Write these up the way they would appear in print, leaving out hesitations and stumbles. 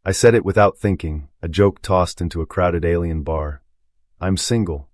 I said it without thinking, a joke tossed into a crowded alien bar. I'm single.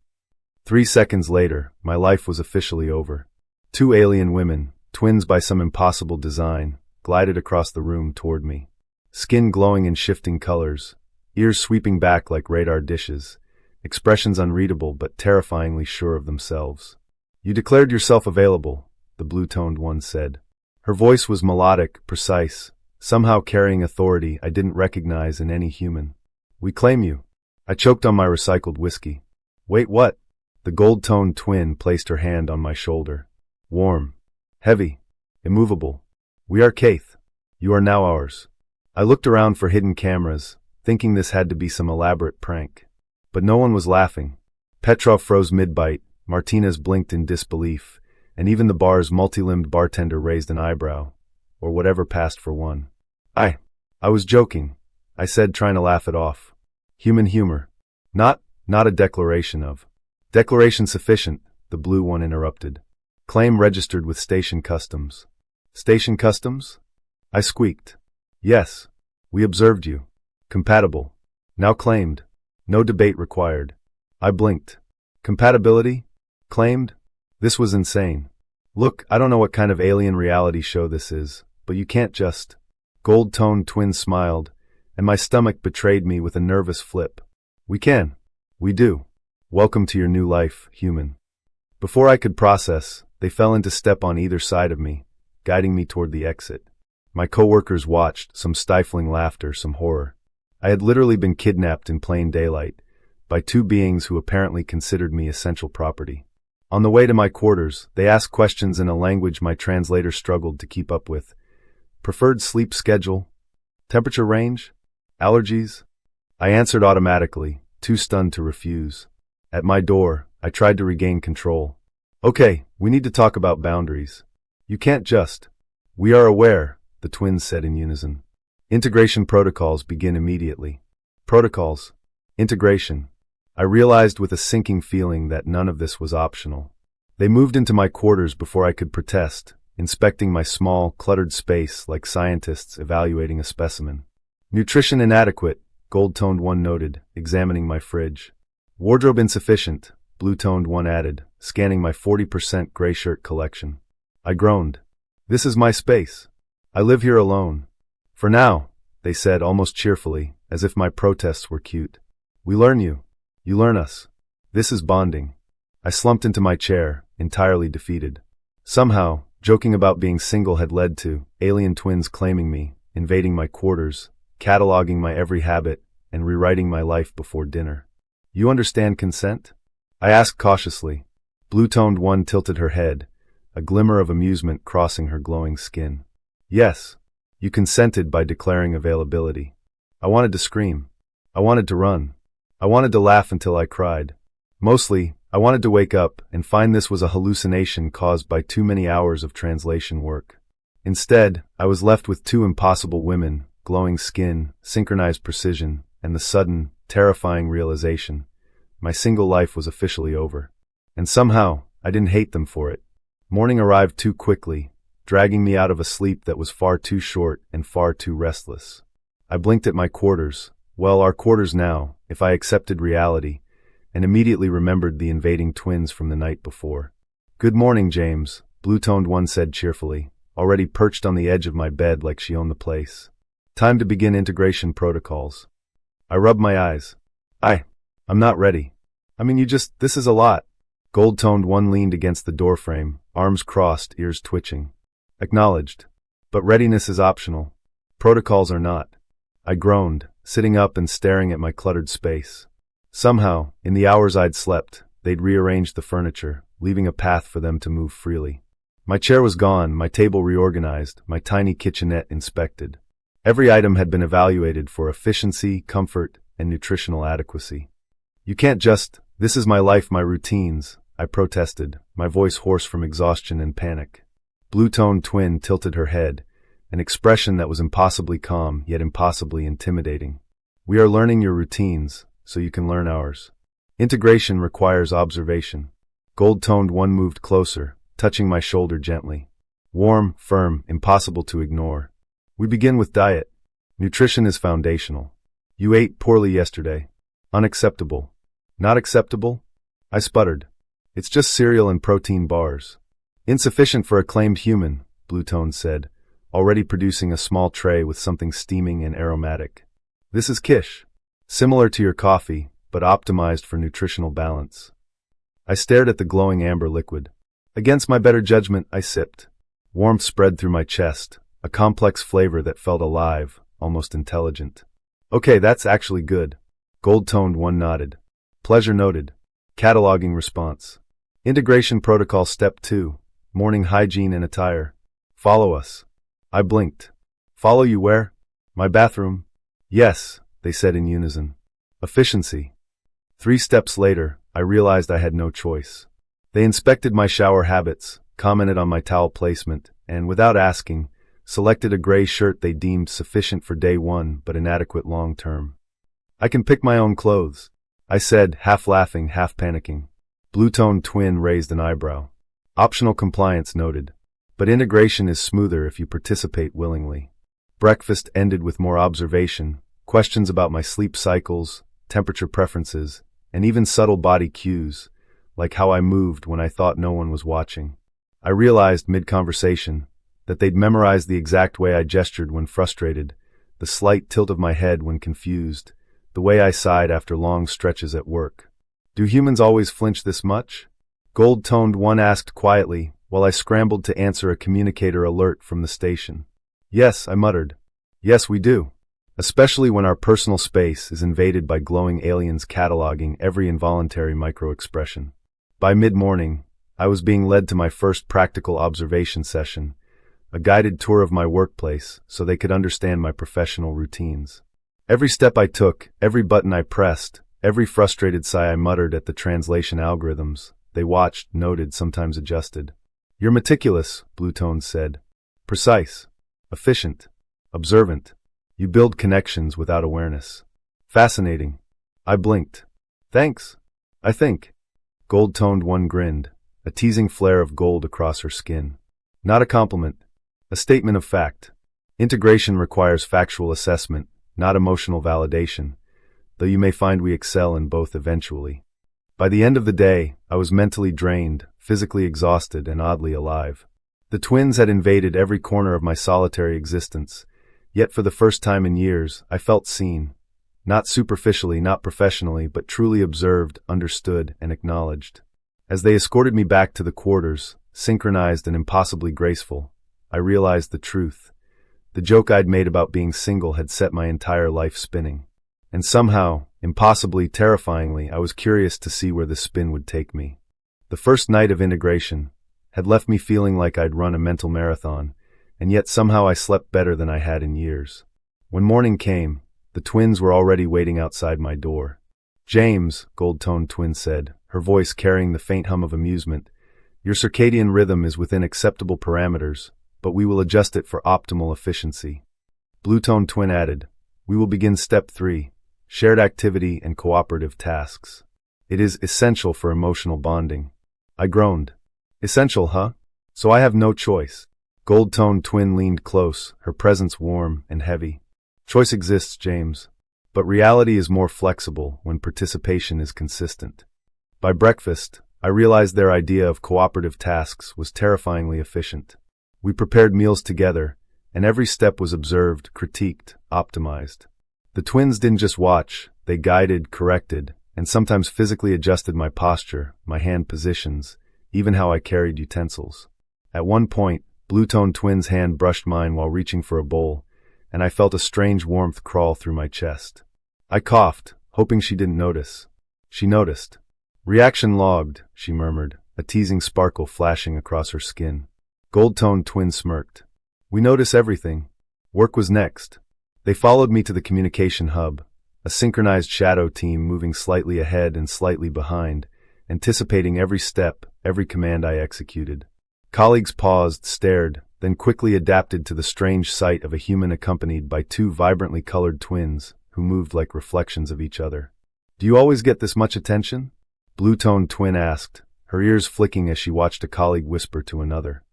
3 seconds later, my life was officially over. 2 alien women, twins by some impossible design, glided across the room toward me. Skin glowing in shifting colors, ears sweeping back like radar dishes, expressions unreadable but terrifyingly sure of themselves. You declared yourself available, the blue-toned one said. Her voice was melodic, precise, somehow carrying authority I didn't recognize in any human. We claim you. I choked on my recycled whiskey. Wait, what? The gold-toned twin placed her hand on my shoulder. Warm. Heavy. Immovable. We are Caith. You are now ours. I looked around for hidden cameras, thinking this had to be some elaborate prank. But no one was laughing. Petrov froze mid-bite, Martinez blinked in disbelief, and even the bar's multi-limbed bartender raised an eyebrow, or whatever passed for one. I was joking, I said, trying to laugh it off. Human humor. Not a declaration of. Declaration sufficient, the blue one interrupted. Claim registered with station customs. Station customs? I squeaked. Yes. We observed you. Compatible. Now claimed. No debate required. I blinked. Compatibility? Claimed? This was insane. Look, I don't know what kind of alien reality show this is, but you can't just. Gold-toned twin smiled, and my stomach betrayed me with a nervous flip. We can. We do. Welcome to your new life, human. Before I could process, they fell into step on either side of me, guiding me toward the exit. My coworkers watched, some stifling laughter, some horror. I had literally been kidnapped in plain daylight, by 2 beings who apparently considered me essential property. On the way to my quarters, they asked questions in a language my translator struggled to keep up with. Preferred sleep schedule? Temperature range? Allergies? I answered automatically, too stunned to refuse. At my door, I tried to regain control. Okay, we need to talk about boundaries. You can't just. We are aware, the twins said in unison. Integration protocols begin immediately. Protocols. Integration. I realized with a sinking feeling that none of this was optional. They moved into my quarters before I could protest, inspecting my small, cluttered space like scientists evaluating a specimen. Nutrition inadequate, gold-toned one noted, examining my fridge. Wardrobe insufficient, blue-toned one added, scanning my 40% gray shirt collection. I groaned. This is my space. I live here alone. For now, they said almost cheerfully, as if my protests were cute. We learn you. You learn us. This is bonding. I slumped into my chair, entirely defeated. Somehow, joking about being single had led to alien twins claiming me, invading my quarters, cataloging my every habit, and rewriting my life before dinner. You understand consent? I asked cautiously. Blue-toned one tilted her head, a glimmer of amusement crossing her glowing skin. Yes. You consented by declaring availability. I wanted to scream. I wanted to run. I wanted to laugh until I cried. Mostly, I wanted to wake up and find this was a hallucination caused by too many hours of translation work. Instead, I was left with 2 impossible women, glowing skin, synchronized precision, and the sudden, terrifying realization. My single life was officially over. And somehow, I didn't hate them for it. Morning arrived too quickly, dragging me out of a sleep that was far too short and far too restless. I blinked at my quarters, well, our quarters now, if I accepted reality, and immediately remembered the invading twins from the night before. Good morning, James, blue-toned one said cheerfully, already perched on the edge of my bed like she owned the place. Time to begin integration protocols. I rubbed my eyes. I'm not ready. This is a lot. Gold-toned one leaned against the doorframe, arms crossed, ears twitching. Acknowledged. But readiness is optional. Protocols are not. I groaned, sitting up and staring at my cluttered space. Somehow, in the hours I'd slept, they'd rearranged the furniture, leaving a path for them to move freely. My chair was gone, my table reorganized, my tiny kitchenette inspected. Every item had been evaluated for efficiency, comfort, and nutritional adequacy. You can't just, this is my life, my routines, I protested, my voice hoarse from exhaustion and panic. Blue-toned twin tilted her head, an expression that was impossibly calm, yet impossibly intimidating. We are learning your routines, so you can learn ours. Integration requires observation. Gold-toned one moved closer, touching my shoulder gently. Warm, firm, impossible to ignore. We begin with diet. Nutrition is foundational. You ate poorly yesterday. Unacceptable. Not acceptable? I sputtered. It's just cereal and protein bars. Insufficient for a claimed human, Bluetone said, already producing a small tray with something steaming and aromatic. This is quiche. Similar to your coffee, but optimized for nutritional balance. I stared at the glowing amber liquid. Against my better judgment, I sipped. Warmth spread through my chest, a complex flavor that felt alive, almost intelligent. Okay, that's actually good. Gold-toned one nodded. Pleasure noted. Cataloging response. Integration protocol step 2. Morning hygiene and attire. Follow us. I blinked. Follow you where? My bathroom. Yes, they said in unison. Efficiency. 3 steps later, I realized I had no choice. They inspected my shower habits, commented on my towel placement, and without asking, selected a gray shirt they deemed sufficient for day 1 but inadequate long term. I can pick my own clothes, I said, half laughing, half panicking. Blue-toned twin raised an eyebrow. Optional compliance noted. But integration is smoother if you participate willingly. Breakfast ended with more observation, questions about my sleep cycles, temperature preferences, and even subtle body cues, like how I moved when I thought no one was watching. I realized mid-conversation that they'd memorized the exact way I gestured when frustrated, the slight tilt of my head when confused, the way I sighed after long stretches at work. Do humans always flinch this much? Gold-toned one asked quietly, while I scrambled to answer a communicator alert from the station. Yes, I muttered. Yes, we do. Especially when our personal space is invaded by glowing aliens cataloging every involuntary micro-expression. By mid-morning, I was being led to my first practical observation session, a guided tour of my workplace so they could understand my professional routines. Every step I took, every button I pressed, every frustrated sigh I muttered at the translation algorithms, they watched, noted, sometimes adjusted. You're meticulous, Bluetone said. Precise. Efficient. Observant. You build connections without awareness. Fascinating. I blinked. Thanks. I think. Gold-toned one grinned, a teasing flare of gold across her skin. Not a compliment. A statement of fact. Integration requires factual assessment, not emotional validation, though you may find we excel in both eventually. By the end of the day, I was mentally drained, physically exhausted, and oddly alive. The twins had invaded every corner of my solitary existence, yet for the first time in years, I felt seen. Not superficially, not professionally, but truly observed, understood, and acknowledged. As they escorted me back to the quarters, synchronized and impossibly graceful, I realized the truth. The joke I'd made about being single had set my entire life spinning. And somehow, impossibly, terrifyingly, I was curious to see where the spin would take me. The first night of integration had left me feeling like I'd run a mental marathon, and yet somehow I slept better than I had in years. When morning came, the twins were already waiting outside my door. James, Gold-toned twin said, her voice carrying the faint hum of amusement, your circadian rhythm is within acceptable parameters, but we will adjust it for optimal efficiency. Blue-toned twin added, we will begin step 3, shared activity and cooperative tasks. It is essential for emotional bonding. I groaned. Essential, huh? So I have no choice. Gold-toned twin leaned close, her presence warm and heavy. Choice exists, James. But reality is more flexible when participation is consistent. By breakfast, I realized their idea of cooperative tasks was terrifyingly efficient. We prepared meals together, and every step was observed, critiqued, optimized. The twins didn't just watch, they guided, corrected, and sometimes physically adjusted my posture, my hand positions, even how I carried utensils. At one point, Blue-toned twin's hand brushed mine while reaching for a bowl, and I felt a strange warmth crawl through my chest. I coughed, hoping she didn't notice. She noticed. Reaction logged, she murmured, a teasing sparkle flashing across her skin. Gold-toned twin smirked. We notice everything. Work was next. They followed me to the communication hub, a synchronized shadow team moving slightly ahead and slightly behind, anticipating every step, every command I executed. Colleagues paused, stared, then quickly adapted to the strange sight of a human accompanied by 2 vibrantly colored twins who moved like reflections of each other. Do you always get this much attention? Blue-toned twin asked, her ears flicking as she watched a colleague whisper to another.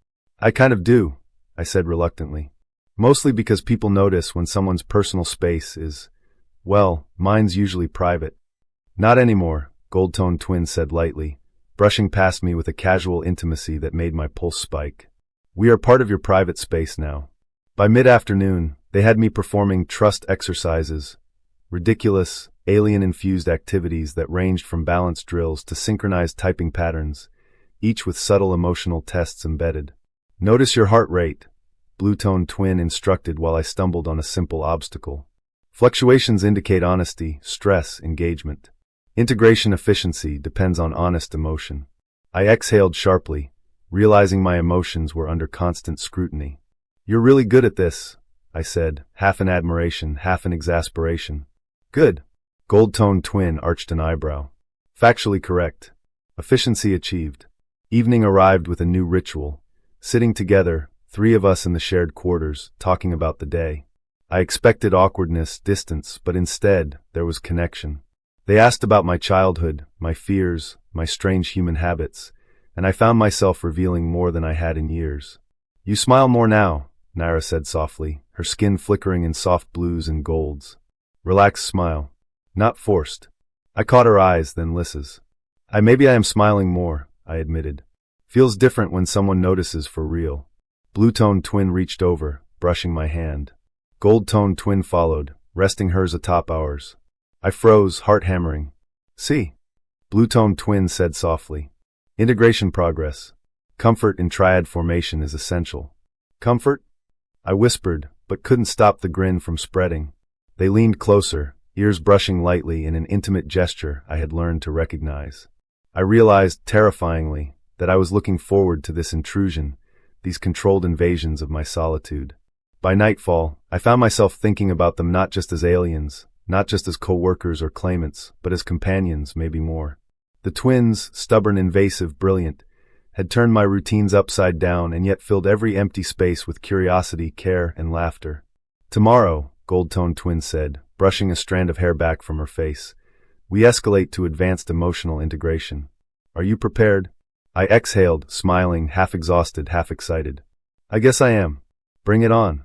I kind of do, I said reluctantly. Mostly because people notice when someone's personal space is, well, mine's usually private. Not anymore, Gold-toned Twin said lightly, brushing past me with a casual intimacy that made my pulse spike. We are part of your private space now. By mid-afternoon, they had me performing trust exercises, ridiculous, alien-infused activities that ranged from balance drills to synchronized typing patterns, each with subtle emotional tests embedded. Notice your heart rate, Blue-toned Twin instructed while I stumbled on a simple obstacle. Fluctuations indicate honesty, stress, engagement. Integration efficiency depends on honest emotion. I exhaled sharply, realizing my emotions were under constant scrutiny. You're really good at this, I said, half in admiration, half in exasperation. Good. Gold-toned Twin arched an eyebrow. Factually correct. Efficiency achieved. Evening arrived with a new ritual. Sitting together, 3 of us in the shared quarters, talking about the day. I expected awkwardness, distance, but instead, there was connection. They asked about my childhood, my fears, my strange human habits, and I found myself revealing more than I had in years. You smile more now, Naira said softly, her skin flickering in soft blues and golds. Relaxed smile. Not forced. I caught her eyes, then Lys's. Maybe I am smiling more, I admitted. Feels different when someone notices for real. Blue-toned Twin reached over, brushing my hand. Gold-toned Twin followed, resting hers atop ours. I froze, heart hammering. See? Blue-toned Twin said softly. Integration progress. Comfort in triad formation is essential. Comfort? I whispered, but couldn't stop the grin from spreading. They leaned closer, ears brushing lightly in an intimate gesture I had learned to recognize. I realized, terrifyingly, that I was looking forward to this intrusion, these controlled invasions of my solitude. By nightfall, I found myself thinking about them not just as aliens, not just as co-workers or claimants, but as companions, maybe more. The twins, stubborn, invasive, brilliant, had turned my routines upside down and yet filled every empty space with curiosity, care, and laughter. Tomorrow, Gold-toned Twin said, brushing a strand of hair back from her face, we escalate to advanced emotional integration. Are you prepared? I exhaled, smiling, half exhausted, half excited. I guess I am. Bring it on.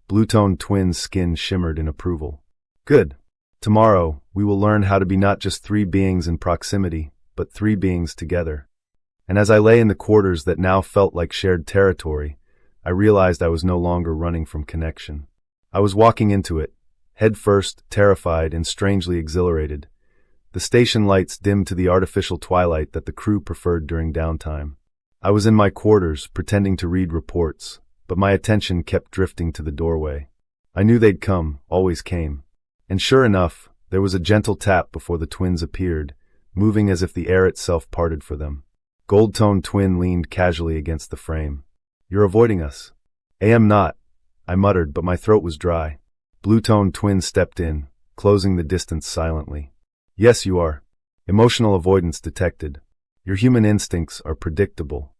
Blue-toned Twin's skin shimmered in approval. Good. Tomorrow, we will learn how to be not just 3 beings in proximity, but 3 beings together. And as I lay in the quarters that now felt like shared territory, I realized I was no longer running from connection. I was walking into it, head first, terrified and strangely exhilarated. The station lights dimmed to the artificial twilight that the crew preferred during downtime. I was in my quarters, pretending to read reports, but my attention kept drifting to the doorway. I knew they'd come, always came. And sure enough, there was a gentle tap before the twins appeared, moving as if the air itself parted for them. Gold-toned Twin leaned casually against the frame. You're avoiding us. I am not, I muttered, but my throat was dry. Blue-toned Twin stepped in, closing the distance silently. Yes, you are. Emotional avoidance detected. Your human instincts are predictable.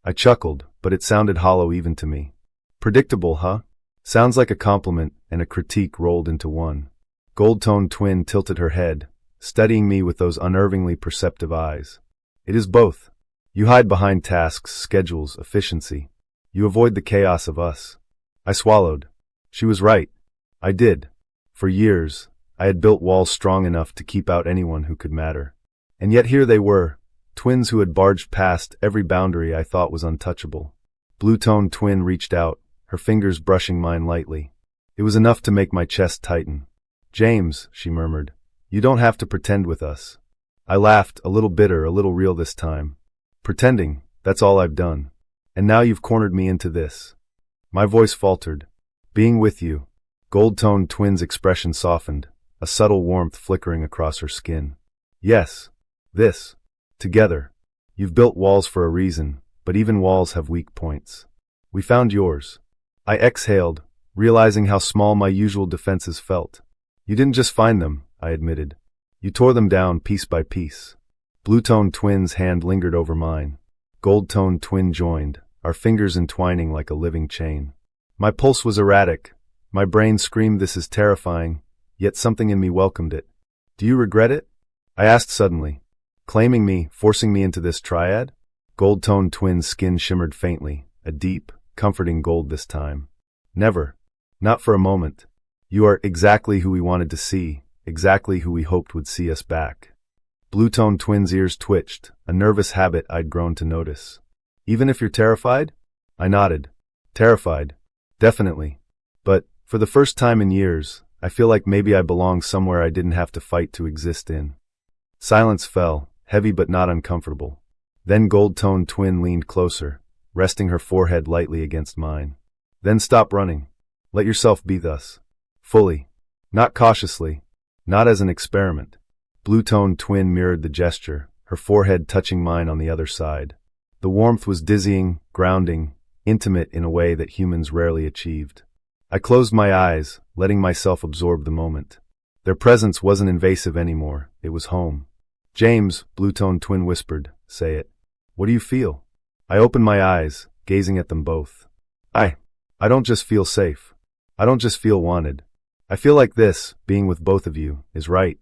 I chuckled, but it sounded hollow even to me. Predictable, huh? Sounds like a compliment and a critique rolled into one. Gold-toned Twin tilted her head, studying me with those unnervingly perceptive eyes. It is both. You hide behind tasks, schedules, efficiency. You avoid the chaos of us. I swallowed. She was right. I did. For years, I had built walls strong enough to keep out anyone who could matter. And yet here they were, twins who had barged past every boundary I thought was untouchable. Blue-toned Twin reached out, her fingers brushing mine lightly. It was enough to make my chest tighten. James, she murmured, you don't have to pretend with us. I laughed, a little bitter, a little real this time. Pretending, that's all I've done. And now you've cornered me into this. My voice faltered. Being with you. Gold-toned Twin's expression softened, a subtle warmth flickering across her skin. Yes. This. Together. You've built walls for a reason, but even walls have weak points. We found yours. I exhaled, realizing how small my usual defenses felt. You didn't just find them, I admitted. You tore them down piece by piece. Blue-toned Twin's hand lingered over mine. Gold-toned Twin joined, our fingers entwining like a living chain. My pulse was erratic. My brain screamed this is terrifying, yet something in me welcomed it. Do you regret it? I asked suddenly. Claiming me, forcing me into this triad? Gold-toned Twin's skin shimmered faintly, a deep, comforting gold this time. Never. Not for a moment. You are exactly who we wanted to see, exactly who we hoped would see us back. Blue-toned twins' ears twitched, a nervous habit I'd grown to notice. Even if you're terrified? I nodded. Terrified. Definitely. But, for the first time in years, I feel like maybe I belong somewhere I didn't have to fight to exist in. Silence fell, heavy but not uncomfortable. Then gold-toned twin leaned closer, resting her forehead lightly against mine. Then stop running. Let yourself be thus. Fully. Not cautiously. Not as an experiment. Blue-toned twin mirrored the gesture, her forehead touching mine on the other side. The warmth was dizzying, grounding, intimate in a way that humans rarely achieved. I closed my eyes, letting myself absorb the moment. Their presence wasn't invasive anymore, it was home. James, Blue-toned twin whispered, say it. What do you feel? I opened my eyes, gazing at them both. I don't just feel safe. I don't just feel wanted. I feel like this, being with both of you, is right.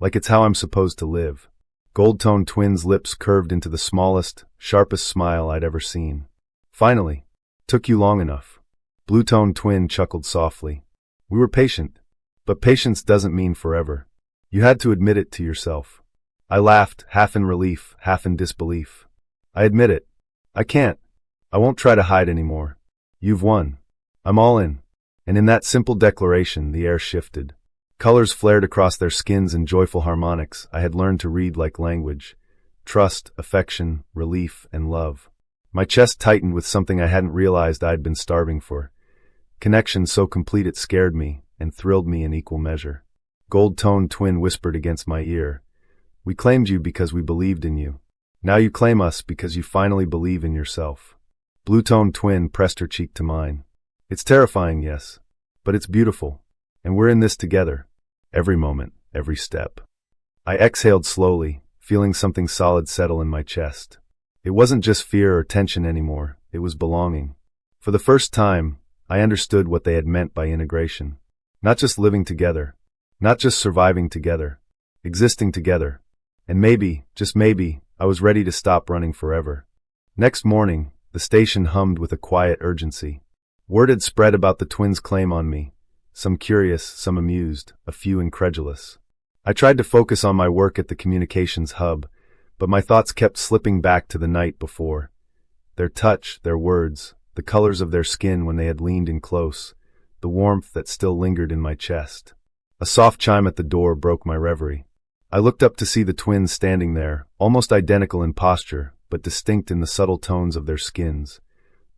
Like it's how I'm supposed to live. Gold-toned twins' lips curved into the smallest, sharpest smile I'd ever seen. Finally. Took you long enough. Blue-toned twin chuckled softly. We were patient. But patience doesn't mean forever. You had to admit it to yourself. I laughed, half in relief, half in disbelief. I admit it. I can't. I won't try to hide anymore. You've won. I'm all in. And in that simple declaration, the air shifted. Colors flared across their skins in joyful harmonics I had learned to read like language. Trust, affection, relief, and love. My chest tightened with something I hadn't realized I'd been starving for. Connection so complete it scared me, and thrilled me in equal measure. Gold-toned twin whispered against my ear. We claimed you because we believed in you. Now you claim us because you finally believe in yourself. Blue-toned twin pressed her cheek to mine. It's terrifying, yes. But it's beautiful. And we're in this together. Every moment, every step. I exhaled slowly, feeling something solid settle in my chest. It wasn't just fear or tension anymore, it was belonging. For the first time, I understood what they had meant by integration. Not just living together. Not just surviving together. Existing together. And maybe, just maybe, I was ready to stop running forever. Next morning, the station hummed with a quiet urgency. Word had spread about the twins' claim on me. Some curious, some amused, a few incredulous. I tried to focus on my work at the communications hub, but my thoughts kept slipping back to the night before. Their touch, their words, the colors of their skin when they had leaned in close, the warmth that still lingered in my chest. A soft chime at the door broke my reverie. I looked up to see the twins standing there, almost identical in posture, but distinct in the subtle tones of their skins.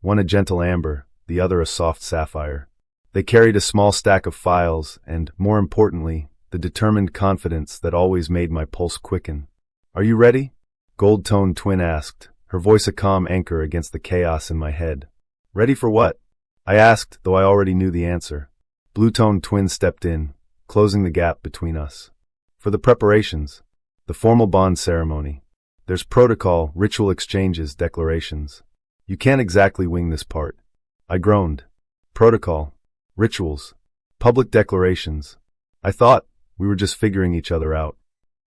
One a gentle amber, the other a soft sapphire. They carried a small stack of files and, more importantly, the determined confidence that always made my pulse quicken. Are you ready? Gold-toned twin asked, her voice a calm anchor against the chaos in my head. Ready for what? I asked, though I already knew the answer. Blue-toned twin stepped in, closing the gap between us. For the preparations. The formal bond ceremony. There's protocol, ritual exchanges, declarations. You can't exactly wing this part. I groaned. Protocol. Rituals. Public declarations. I thought we were just figuring each other out.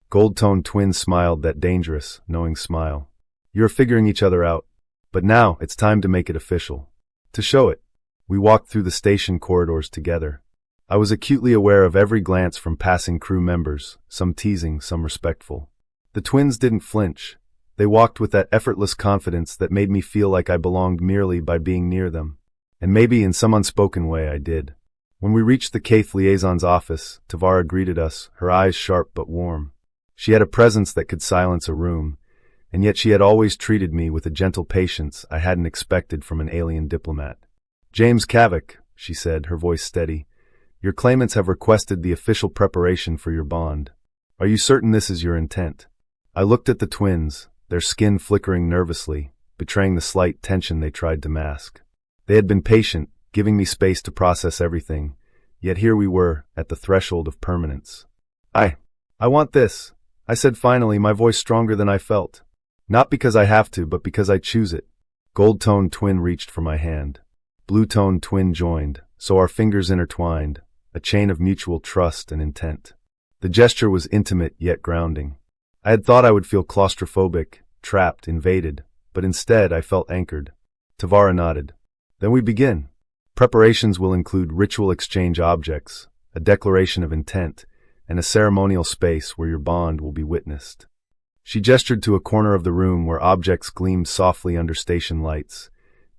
Gold-toned twin smiled that dangerous, knowing smile. You're figuring each other out. But now it's time to make it official. To show it. We walked through the station corridors together. I was acutely aware of every glance from passing crew members, some teasing, some respectful. The twins didn't flinch. They walked with that effortless confidence that made me feel like I belonged merely by being near them. And maybe in some unspoken way I did. When we reached the Caith liaison's office, Tavara greeted us, her eyes sharp but warm. She had a presence that could silence a room, and yet she had always treated me with a gentle patience I hadn't expected from an alien diplomat. James Cavick, she said, her voice steady, your claimants have requested the official preparation for your bond. Are you certain this is your intent? I looked at the twins, their skin flickering nervously, betraying the slight tension they tried to mask. They had been patient, giving me space to process everything, yet here we were, at the threshold of permanence. I want this, I said finally, my voice stronger than I felt. Not because I have to, but because I choose it. Gold-toned twin reached for my hand. Blue-toned twin joined, so our fingers intertwined, a chain of mutual trust and intent. The gesture was intimate yet grounding. I had thought I would feel claustrophobic, trapped, invaded, but instead I felt anchored. Tavara nodded. Then we begin. Preparations will include ritual exchange objects, a declaration of intent, and a ceremonial space where your bond will be witnessed. She gestured to a corner of the room where objects gleamed softly under station lights,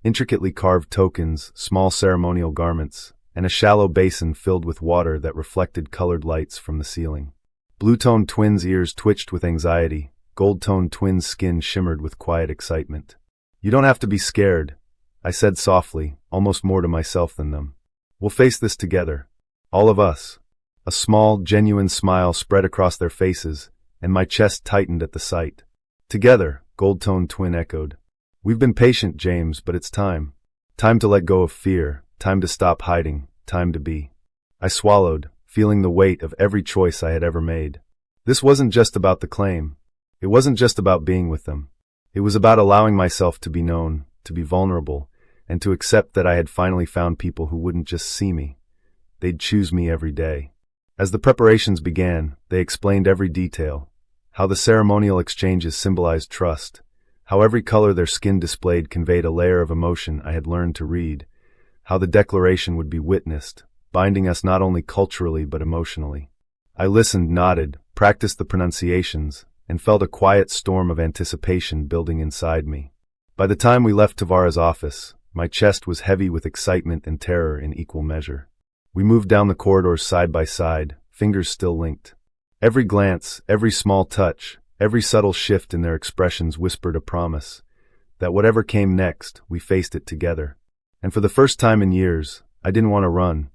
intricately carved tokens, small ceremonial garments, and a shallow basin filled with water that reflected colored lights from the ceiling. Blue-toned twins' ears twitched with anxiety, gold-toned twins' skin shimmered with quiet excitement. "You don't have to be scared," I said softly, almost more to myself than them. "We'll face this together. All of us." A small, genuine smile spread across their faces, and my chest tightened at the sight. "Together," Gold-toned twin echoed. "We've been patient, James, but it's time. Time to let go of fear, time to stop hiding, time to be." I swallowed, feeling the weight of every choice I had ever made. This wasn't just about the claim. It wasn't just about being with them. It was about allowing myself to be known, to be vulnerable, and to accept that I had finally found people who wouldn't just see me. They'd choose me every day. As the preparations began, they explained every detail, how the ceremonial exchanges symbolized trust, how every color their skin displayed conveyed a layer of emotion I had learned to read, how the declaration would be witnessed, binding us not only culturally but emotionally. I listened, nodded, practiced the pronunciations, and felt a quiet storm of anticipation building inside me. By the time we left Tavara's office, my chest was heavy with excitement and terror in equal measure. We moved down the corridors side by side, fingers still linked. Every glance, every small touch, every subtle shift in their expressions whispered a promise that whatever came next, we faced it together. And for the first time in years, I didn't want to run.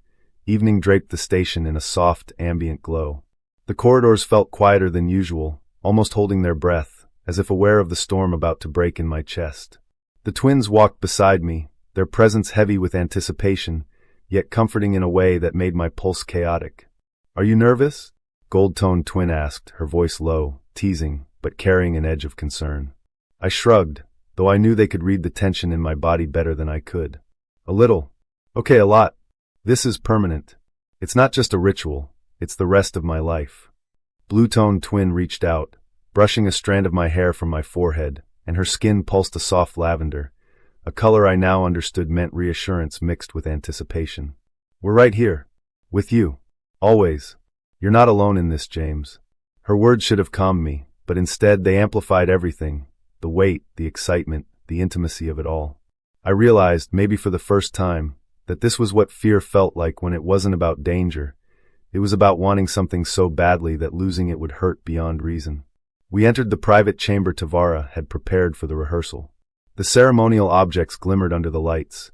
Evening draped the station in a soft, ambient glow. The corridors felt quieter than usual, almost holding their breath, as if aware of the storm about to break in my chest. The twins walked beside me, their presence heavy with anticipation, yet comforting in a way that made my pulse chaotic. "Are you nervous?" Gold-toned twin asked, her voice low, teasing, but carrying an edge of concern. I shrugged, though I knew they could read the tension in my body better than I could. "A little. Okay, a lot. This is permanent. It's not just a ritual, it's the rest of my life." Blue-toned twin reached out, brushing a strand of my hair from my forehead, and her skin pulsed a soft lavender, a color I now understood meant reassurance mixed with anticipation. "We're right here. With you. Always. You're not alone in this, James." Her words should have calmed me, but instead they amplified everything, the weight, the excitement, the intimacy of it all. I realized, maybe for the first time, that this was what fear felt like when it wasn't about danger. It was about wanting something so badly that losing it would hurt beyond reason. We entered the private chamber Tavara had prepared for the rehearsal. The ceremonial objects glimmered under the lights,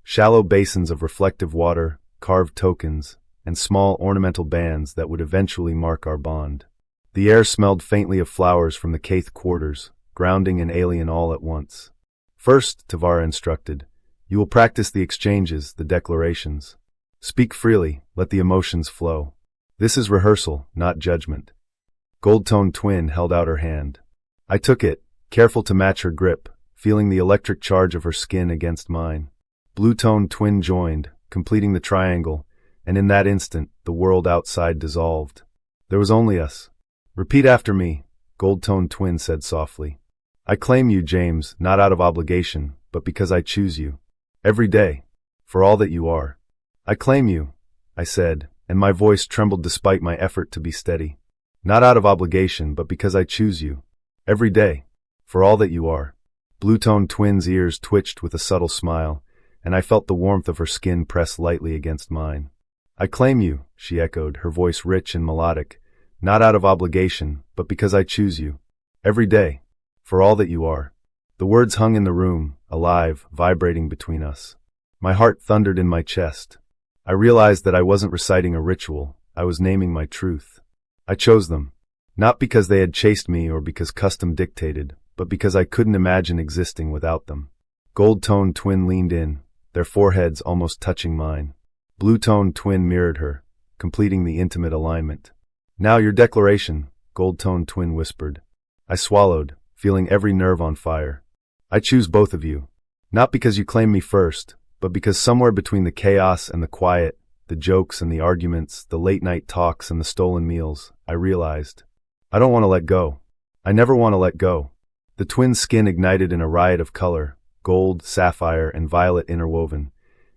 shallow basins of reflective water, carved tokens, and small ornamental bands that would eventually mark our bond. The air smelled faintly of flowers from the Caith quarters, grounding and alien all at once. "First," Tavara instructed, "you will practice the exchanges, the declarations. Speak freely, let the emotions flow. This is rehearsal, not judgment." Gold-toned twin held out her hand. I took it, careful to match her grip, feeling the electric charge of her skin against mine. Blue-toned twin joined, completing the triangle, and in that instant, the world outside dissolved. There was only us. "Repeat after me," Gold-toned twin said softly. "I claim you, James, not out of obligation, but because I choose you. Every day. For all that you are." "I claim you," I said, and my voice trembled despite my effort to be steady. "Not out of obligation, but because I choose you. Every day. For all that you are." Blue-toned twin's ears twitched with a subtle smile, and I felt the warmth of her skin press lightly against mine. "I claim you," she echoed, her voice rich and melodic, "not out of obligation, but because I choose you. Every day. For all that you are." The words hung in the room, alive, vibrating between us. My heart thundered in my chest. I realized that I wasn't reciting a ritual, I was naming my truth. I chose them. Not because they had chased me or because custom dictated, but because I couldn't imagine existing without them. Gold-toned twin leaned in, their foreheads almost touching mine. Blue-toned twin mirrored her, completing the intimate alignment. "Now your declaration," Gold-toned twin whispered. I swallowed, feeling every nerve on fire. "I choose both of you. Not because you claim me first, but because somewhere between the chaos and the quiet, the jokes and the arguments, the late-night talks and the stolen meals, I realized, I don't want to let go. I never want to let go." The twins' skin ignited in a riot of color, gold, sapphire, and violet interwoven,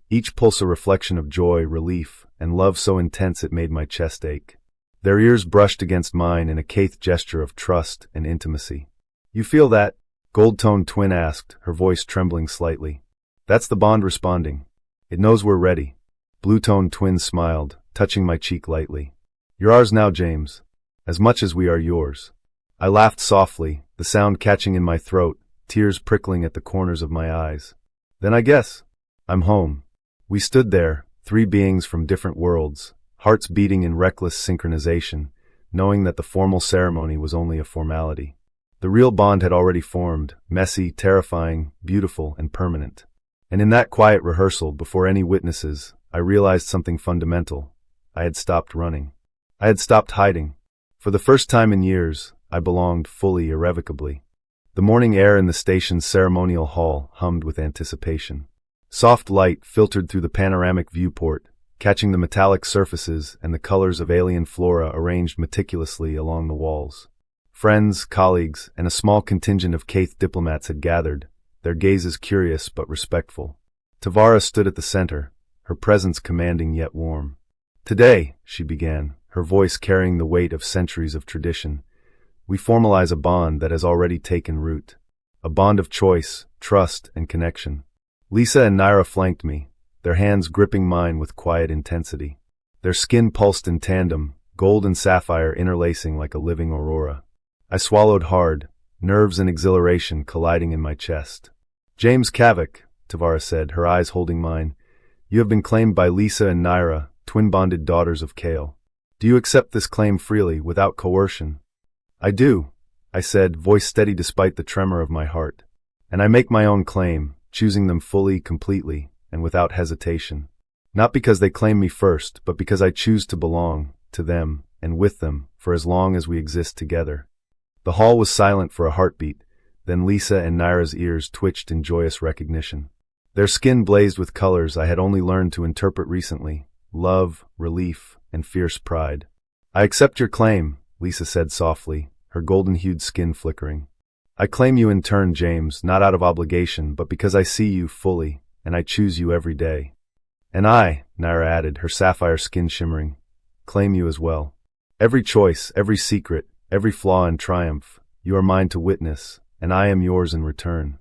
each pulse a reflection of joy, relief, and love so intense it made my chest ache. Their ears brushed against mine in a Caith gesture of trust and intimacy. "You feel that?" Gold-toned twin asked, her voice trembling slightly. "That's the bond responding. It knows we're ready." Blue-toned twin smiled, touching my cheek lightly. "You're ours now, James. As much as we are yours." I laughed softly, the sound catching in my throat, tears prickling at the corners of my eyes. "Then I guess I'm home." We stood there, three beings from different worlds, hearts beating in reckless synchronization, knowing that the formal ceremony was only a formality. The real bond had already formed, messy, terrifying, beautiful, and permanent. And in that quiet rehearsal, before any witnesses, I realized something fundamental. I had stopped running. I had stopped hiding. For the first time in years, I belonged fully, irrevocably. The morning air in the station's ceremonial hall hummed with anticipation. Soft light filtered through the panoramic viewport, catching the metallic surfaces and the colors of alien flora arranged meticulously along the walls. Friends, colleagues, and a small contingent of Caith diplomats had gathered, their gazes curious but respectful. Tavara stood at the center, her presence commanding yet warm. "Today," she began, her voice carrying the weight of centuries of tradition, "we formalize a bond that has already taken root. A bond of choice, trust, and connection." Lisa and Naira flanked me, their hands gripping mine with quiet intensity. Their skin pulsed in tandem, gold and sapphire interlacing like a living aurora. I swallowed hard, nerves and exhilaration colliding in my chest. "James Kavik," Tavara said, her eyes holding mine, "you have been claimed by Lisa and Naira, twin-bonded daughters of Caith. Do you accept this claim freely, without coercion?" "I do," I said, voice steady despite the tremor of my heart. "And I make my own claim, choosing them fully, completely, and without hesitation. Not because they claim me first, but because I choose to belong, to them, and with them, for as long as we exist together." The hall was silent for a heartbeat, then Lisa and Naira's ears twitched in joyous recognition. Their skin blazed with colors I had only learned to interpret recently: love, relief, and fierce pride. "I accept your claim," Lisa said softly, her golden-hued skin flickering. "I claim you in turn, James, not out of obligation, but because I see you fully, and I choose you every day." "And I," Naira added, her sapphire skin shimmering, "claim you as well. Every choice, every secret, every flaw and triumph, you are mine to witness, and I am yours in return."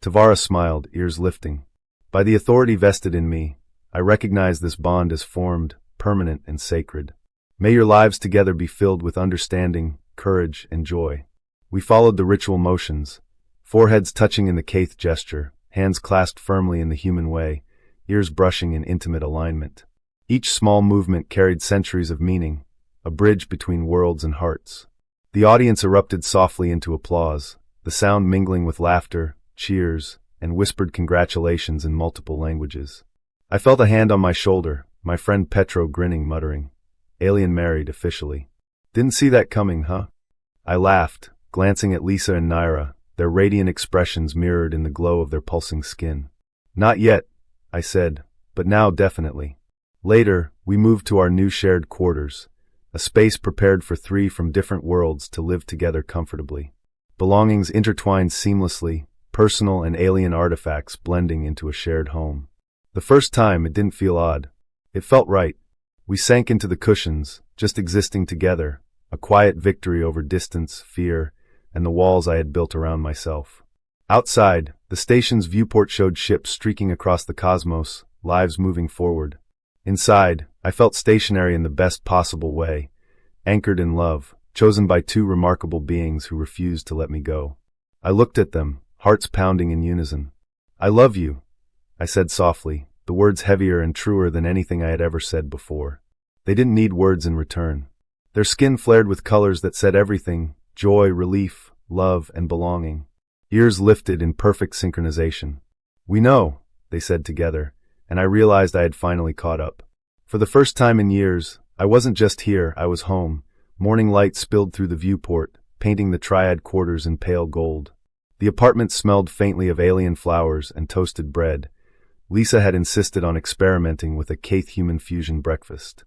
Tavara smiled, ears lifting. "By the authority vested in me, I recognize this bond as formed, permanent, and sacred. May your lives together be filled with understanding, courage, and joy." We followed the ritual motions, foreheads touching in the Caith gesture, hands clasped firmly in the human way, ears brushing in intimate alignment. Each small movement carried centuries of meaning, a bridge between worlds and hearts. The audience erupted softly into applause, the sound mingling with laughter, cheers, and whispered congratulations in multiple languages. I felt a hand on my shoulder, my friend Petro grinning, muttering, "Alien married officially. Didn't see that coming, huh?" I laughed, glancing at Lisa and Naira, their radiant expressions mirrored in the glow of their pulsing skin. "Not yet," I said, "but now definitely." Later, we moved to our new shared quarters, a space prepared for three from different worlds to live together comfortably. Belongings intertwined seamlessly, personal and alien artifacts blending into a shared home. The first time, it didn't feel odd. It felt right. We sank into the cushions, just existing together, a quiet victory over distance, fear, and the walls I had built around myself. Outside, the station's viewport showed ships streaking across the cosmos, lives moving forward. Inside, I felt stationary in the best possible way, anchored in love, chosen by two remarkable beings who refused to let me go. I looked at them, hearts pounding in unison. "I love you," I said softly, the words heavier and truer than anything I had ever said before. They didn't need words in return. Their skin flared with colors that said everything: joy, relief, love, and belonging. Ears lifted in perfect synchronization. "We know," they said together, and I realized I had finally caught up. For the first time in years, I wasn't just here, I was home. Morning light spilled through the viewport, painting the triad quarters in pale gold. The apartment smelled faintly of alien flowers and toasted bread. Lisa had insisted on experimenting with a Caith human fusion breakfast.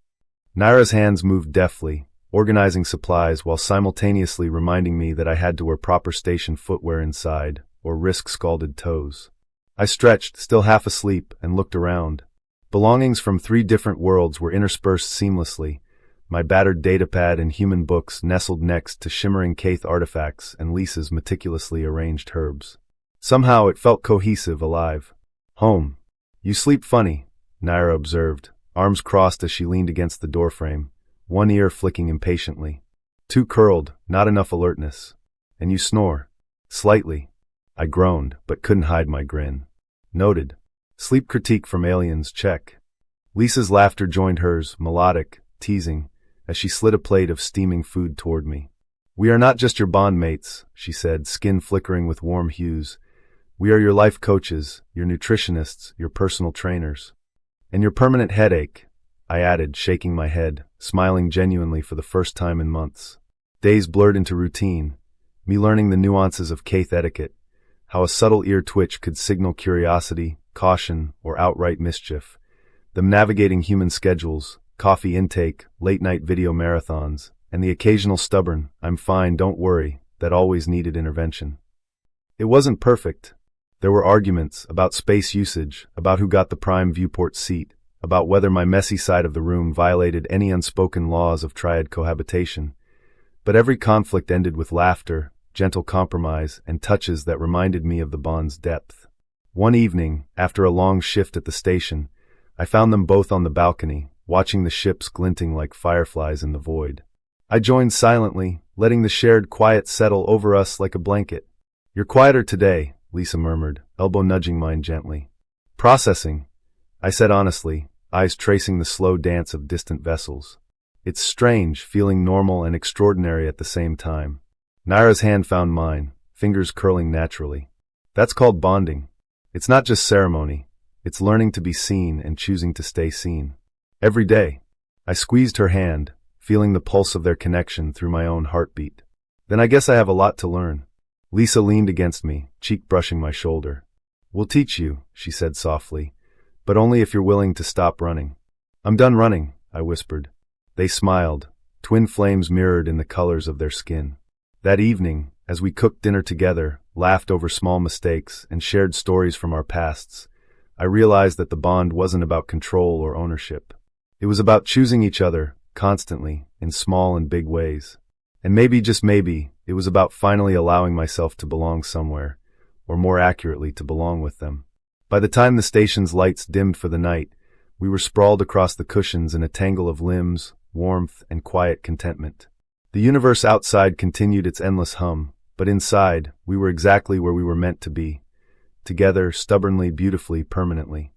Naira's hands moved deftly, organizing supplies while simultaneously reminding me that I had to wear proper station footwear inside, or risk scalded toes. I stretched, still half asleep, and looked around. Belongings from 3 different worlds were interspersed seamlessly, my battered datapad and human books nestled next to shimmering Caith artifacts and Lisa's meticulously arranged herbs. Somehow it felt cohesive, alive. Home. You sleep funny, Naira observed, arms crossed as she leaned against the doorframe, one ear flicking impatiently. Too curled, not enough alertness. And you snore. Slightly. I groaned, but couldn't hide my grin. Noted. Sleep critique from aliens, check. Lisa's laughter joined hers, melodic, teasing, as she slid a plate of steaming food toward me. We are not just your bond mates, she said, skin flickering with warm hues. We are your life coaches, your nutritionists, your personal trainers. And your permanent headache, I added, shaking my head, smiling genuinely for the first time in months. Days blurred into routine, me learning the nuances of Caith etiquette, how a subtle ear twitch could signal curiosity, caution, or outright mischief, them navigating human schedules, coffee intake, late-night video marathons, and the occasional stubborn, I'm fine, don't worry, that always needed intervention. It wasn't perfect. There were arguments about space usage, about who got the prime viewport seat, about whether my messy side of the room violated any unspoken laws of triad cohabitation. But every conflict ended with laughter, gentle compromise, and touches that reminded me of the bond's depth. One evening, after a long shift at the station, I found them both on the balcony, watching the ships glinting like fireflies in the void. I joined silently, letting the shared quiet settle over us like a blanket. You're quieter today, Lisa murmured, elbow nudging mine gently. Processing, I said honestly, eyes tracing the slow dance of distant vessels. It's strange, feeling normal and extraordinary at the same time. Naira's hand found mine, fingers curling naturally. That's called bonding. It's not just ceremony. It's learning to be seen and choosing to stay seen. Every day. I squeezed her hand, feeling the pulse of their connection through my own heartbeat. Then I guess I have a lot to learn. Lisa leaned against me, cheek brushing my shoulder. We'll teach you, she said softly, but only if you're willing to stop running. I'm done running, I whispered. They smiled, twin flames mirrored in the colors of their skin. That evening, as we cooked dinner together, laughed over small mistakes, and shared stories from our pasts, I realized that the bond wasn't about control or ownership. It was about choosing each other, constantly, in small and big ways. And maybe, just maybe, it was about finally allowing myself to belong somewhere, or more accurately, to belong with them. By the time the station's lights dimmed for the night, we were sprawled across the cushions in a tangle of limbs, warmth, and quiet contentment. The universe outside continued its endless hum, but inside, we were exactly where we were meant to be. Together, stubbornly, beautifully, permanently.